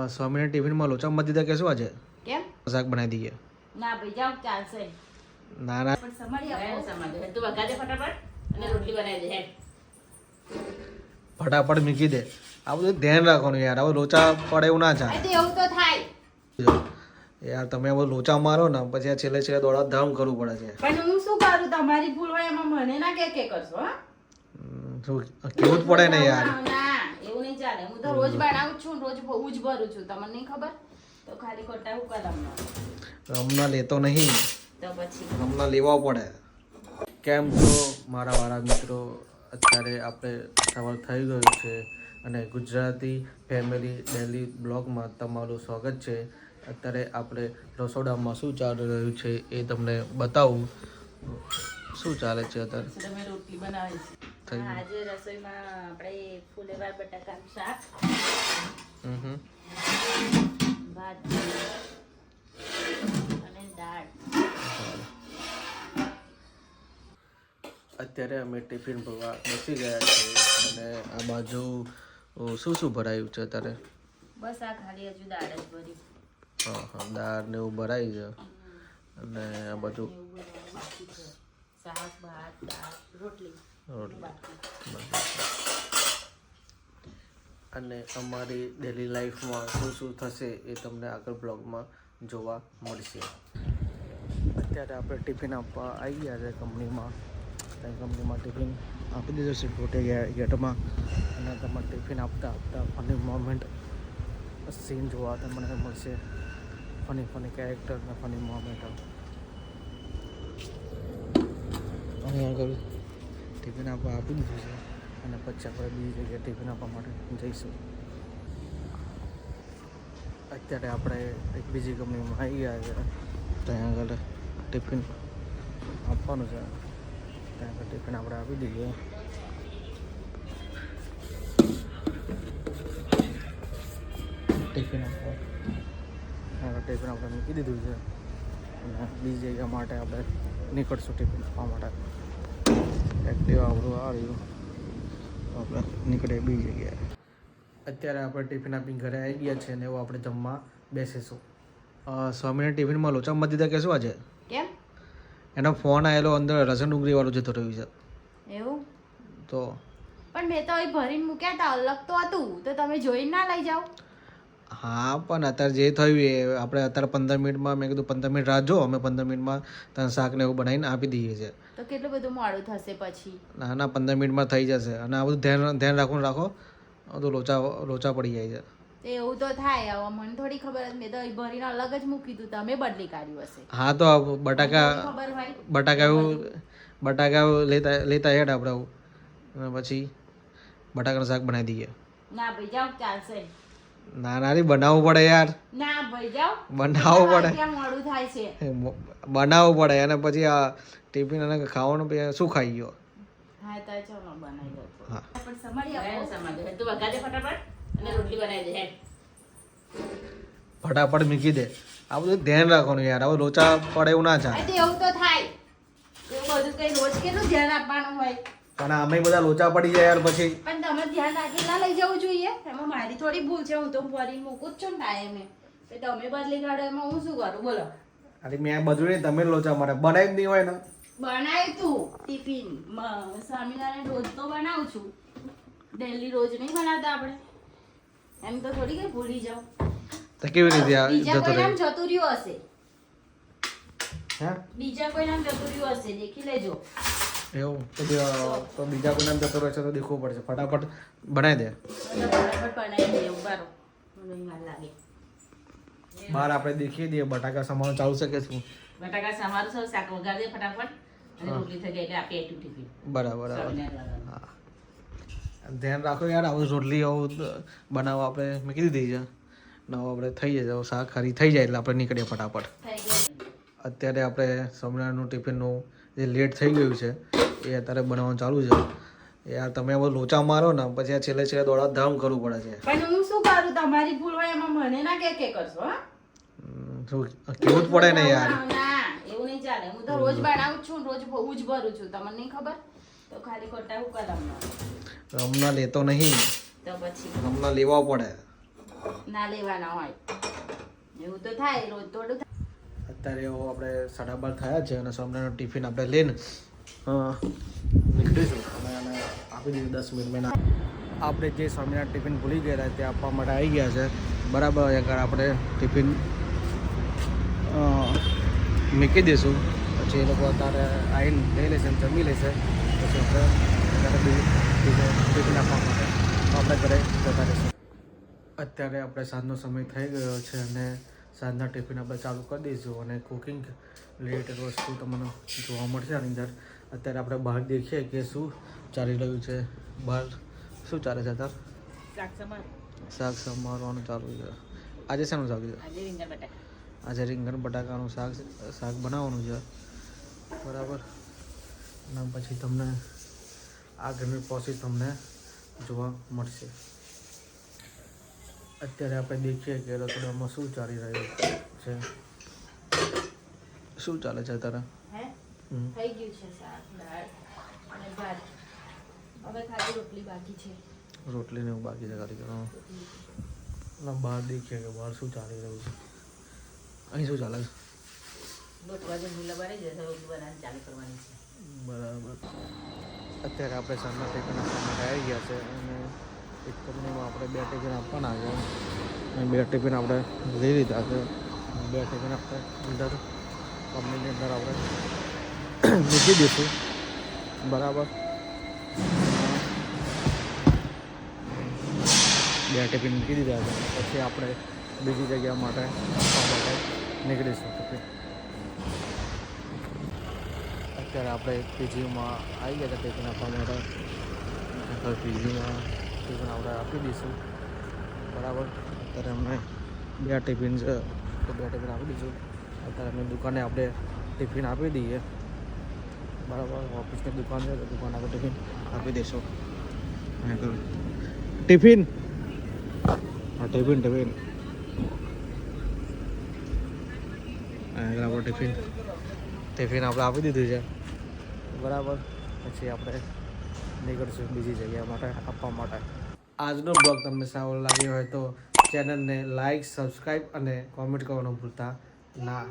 સ્વામીના ટિફિનમાં લોચા મત દીધા કે શું આજે કેમ શાક બનાવી દઈએ. ના ભાઈ જાવ ચાલશે ના ના પણ સમાડી આપો સમાજ તું વગાડે ફટાફટ અને રોટલી બનાવી દે હેડ. ફટાફટ મૂકી દે. આ બધું ધ્યાન રાખવાનું યાર. હવે લોચા પડે એવું ના ચાલે આ તો એવું તો થાય યાર. તમે હવે લોચા મારો ને પછી આ છેલ્લે છેલ્લે દોડા ધામ કરવું પડે છે. પણ હું શું કરું તમારી ભૂલ હોય એમાં મને ના કે કરશો હા શું કેવું જ પડે ને યાર. ના એવું નહીં ચાલે હું તો રોજ બનાવું જ છું રોજ બહુ જ ભરું છું તમને નહીં ખબર તો ખાલી ખોટા હું કદમ હમણાં લેતો નહીં, તો પછી હમણાં લેવા પડે. કેમ છો મારા વાળા મિત્રો? અત્યારે આપણે સવાર થઈ ગયું છે અને ગુજરાતી ફેમિલી ડેલી બ્લોગમાં તમારું સ્વાગત છે. અત્યારે આપણે રસોડામાં શું ચાલી રહ્યું છે એ તમને બતાવું. શું ચાલે છે અત્યારે? તમે રોટલી બનાવી છે આજે રસોઈમાં આપણે ફુલેવાર બટાકાનું શાક ભાત અને દાળ. અત્યારે અમે ટિફિન ભરવા બેસી ગયા છે અને આ બાજુ શું શું ભરાયું છે અત્યારે? બસ આ ખાલી હજુ દાળ જ ભરી. હા હા, દાળ ને એવું ભરાય છે અને આ બધું શાક ભાત દાળ રોટલી અને અમારી ડેલી લાઈફમાં શું શું થશે એ તમને આગળ બ્લોગમાં જોવા મળશે. અત્યારે આપણે ટિફિન આપવા આવી ગયા છે કંપનીમાં. કંપનીમાં ટિફિન આપી દીધું છે પોતે ગેટમાં અને તમારે ટિફિન આપતા આપતા ફની મોમેન્ટ સીન જોવા તમને મળશે. ફની કેરેક્ટર અને ફની મોમેન્ટ. અહીંયા આગળ ટિફિન આપવા આપી દીધું છે અને પછી આપણે બીજી જગ્યાએ ટિફિન આપવા માટે જઈશું. અત્યારે આપણે એક બીજી કંપનીમાં આવી ગયા છે. ત્યાં આગળ ટિફિન આપવાનું છે. ત્યાં આગળ ટિફિન આપણે આપી દઈએ. ટિફિન આપવા ટિફિન આપણે મૂકી દીધું છે અને બીજી જગ્યા માટે આપણે નીકળશું ટિફિન આપવા માટે. એક્ટિવા આપણું આવ્યું આપણે નીકળીએ બીજી જગ્યાએ. અત્યારે આપણે ટિફિન આપીને ઘરે આવી ગયા છે અને એવું આપણે જમવા બેસીશું. સ્વામીના ટિફિનમાં લોચા મત દીધા કે શું આજે? કેમ એનો ફોન આવેલો અંદર લસણ ડુંગળી વાળું જતો રહ્યું છે એવું તો. પણ મેં તો અહીં ભરીને મૂક્યા હતા અલગ તો હતું તો તમે જોઈને ના લઈ જાઓ. હા પણ અત્યારે જે થયું એ આપણે અત્યારે 15 મિનિટમાં મેં કીધું 15 મિનિટ રાહ જો, અમે 15 મિનિટમાં તને શાક ને એવું બનાવીને આપી દઈએ છીએ. તો કેટલું બધું મોડું થશે પછી. ના ના 15 મિનિટમાં થઈ જશે અને આ બધું ધ્યાન રાખો તો લોચા પડી જાય છે. તો એવું તો થાય હવે મને થોડી ખબર હતી મેં તો અહીં ભરીને અલગ જ મૂકી દીધું તમે બદલી કાઢ્યું હશે. હા તો બટાકા ખબર હોય બટાકા લેતા હેડ આપણે અને પછી બટાકાનું શાક બનાવી દઈએ. ના ભાઈ જાઓ ચાલશે. ના નારી બનાવવું પડે યાર. ના ભાઈ જાઓ બનાવવું પડે. ક્યાં મોડું થાય છે. બનાવવું પડે અને પછી આ ટિફિન અને ખાવાનું પછી શું ખાઈ ગયો. હા તો ચલો બનાવી દો. હા પણ સમાડી આપો સમાજ તું વગાડે ફટાફટ અને રોટલી બનાવી દે હેડ. ફટાફટ મૂકી દે. આ બધું ધ્યાન રાખવાનું યાર. હવે લોચા પડે એવું ના ચાલે. આ તો એવું તો થાય એવું બધું કઈ રોજ કેટલું ધ્યાન આપવાનું હોય. પણ અમે બધા લોચા પડી જાય યાર પછી. પણ તમે ધ્યાન રાખી ના લઈ જવું જોઈએ એમાં મારી થોડી ભૂલ છે. હું તો ભરીને મૂકું જ છું ને ટાઈમે તો તમે બદલી કાઢો એમાં હું શું કરું બોલો. અરે મેં બધું નહીં, તમે લોચા મારે બનાવી જ નહીં હોય ને. બનાવ્યું તું ટિફિન સ્વામિનારાયણ રોજ તો બનાવું છું ડેલી રોજ નહીં બનાવતા આપણે એમ તો થોડી કઈ ભૂલી જાઉં. તો કેવી રીતે બીજા જતો કોઈ નામ રહ્યો? જતું રહ્યું હશે. હે બીજા કોઈ નામ જતું રહ્યું હશે દેખી લેજો. એવું તો બીજા કોઈ નામ જતો રહેશે તો દેખવું પડશે. ફટાફટ બનાવી દે. ફટાફટ બનાવી દે ઉભા રહો મને વાર લાગે. બહાર આપણે દેખી દઈએ બટાકા સમારવાનું ચાલુ છે કે શું. બટાકા સમારું સૌ શાક વગાડી દે ફટાફટ અને રોટલી થઈ ગઈ એટલે આપી આટલું ટિફિન. બરાબર હા ધ્યાન રાખો યાર. આવું રોટલી આવું બનાવવા આપણે મૂકી દીધી છે ને આપણે થઈ જાય શાક ખારી થઈ જાય એટલે આપણે નીકળીએ ફટાફટ. થઈ ગયું. અત્યારે આપણે સ્વામિનારાયણનું ટિફિનનું જે લેટ થઈ ગયું છે એ અત્યારે બનાવવાનું ચાલુ છે. યાર તમે હવે લોચા મારો ને પછી આ છેલ્લે છેલ્લે દોડા ધામ કરવું પડે છે. પણ હું શું કરું તમારી ભૂલ હોય એમાં મને ના કે કરશો હા શું કેવું જ પડે ને યાર. ના એવું નહીં ચાલે હું તો રોજ બનાવું જ છું રોજ બહુ જ ભરું છું તમને નહીં ખબર તો ખાલી ખોટા હું કદમ હમણાં લેતો નહીં, તો પછી હમણાં લેવા પડે. ના લેવાના હોય એવું તો થાય રોજ થોડું થાય. અત્યારે એવો આપણે 12:30 થયા છે અને સ્વામિનારાયણનું ટિફિન આપણે લઈને નીકળીશું અને એને આપી દીધું 10 મિનિટમાં. આપણે જે સ્વામિનારાયણ ટિફિન ભૂલી ગયા હતા તે આપવા માટે આવી ગયા છે બરાબર. આગળ આપણે ટિફિન મૂકી દઈશું પછી એ લોકો અત્યારે આવીને લઈ લેશે જમી લેશે પછી આપણે ટિફિન આપવા માટે આપણે ઘરે જતા રહીશું. અત્યારે આપણે સાંજનો સમય થઈ ગયો છે અને સાંજના ટિફિન આપણે ચાલુ કરી દઈશું અને કુકિંગ રિલેટેડ વસ્તુ તમને જોવા મળશે આની અંદર. અત્યારે આપણે બહાર દેખીએ કે શું ચાલી રહ્યું છે બહાર. શું ચાલે છે અત્યારે? શાક સમારવાનું ચાલુ છે. આજે શાનું શાક છે? આજે રીંગણ બટાકાનું શાક બનાવવાનું છે બરાબર. અને પછી તમને આગળની પ્રોસેસ તમને જોવા મળશે. અત્યારે આપણે દેખીએ કે રસોડામાં શું ચાલી રહ્યું છે. શું ચાલે છે અત્યારે? થઈ ગયું છે શાક દાળ અને ભાત. હવે ખાલી રોટલી બાકી છે. રોટલીને એવું બાકી છે ખાલી કરવાનું. બહાર દેખીએ કે બહાર શું ચાલી રહ્યું છે. અહીં શું ચાલે છે? બરાબર. અત્યારે આપણે સાંજના ટિફિન આપવા માટે આવી ગયા છે અને એક કંપનીમાં આપણે 2 ટિફિન આપવાના છે અને 2 ટિફિન આપણે લઈ લીધા છે. 2 ટિફિન આપણે અંદર કંપનીની અંદર આપણે મૂકી દઈશું બરાબર. 2 ટિફિન મૂકી દીધા છે પછી આપણે બીજી જગ્યા માટે આપવા માટે નીકળીશું ટિફિન. અત્યારે આપણે પીજીમાં આવી ગયા હતા ટિફિન આપવા માટે. પીજીમાં ટિફિન આપણે આપી દઈશું બરાબર. અત્યારે અમને 2 ટિફિન છે તો 2 ટિફિન આપી દઈશું. અત્યારે અમે દુકાને આપણે ટિફિન આપી દઈએ બરાબર. ઓફિસની દુકાન છે તો દુકાને આપણે ટિફિન આપી દઈશું. ટિફિન ટિફિન આપણે ટિફિન આપણે આપી દીધું છે બરાબર. પછી આપણે નીકળશું બીજી જગ્યા માટે આપવા માટે. આજનો બ્લોગ તમને સારો લાગ્યો હોય તો ચેનલને લાઈક સબસ્ક્રાઈબ અને કોમેન્ટ કરવાનું ભૂલતા ના.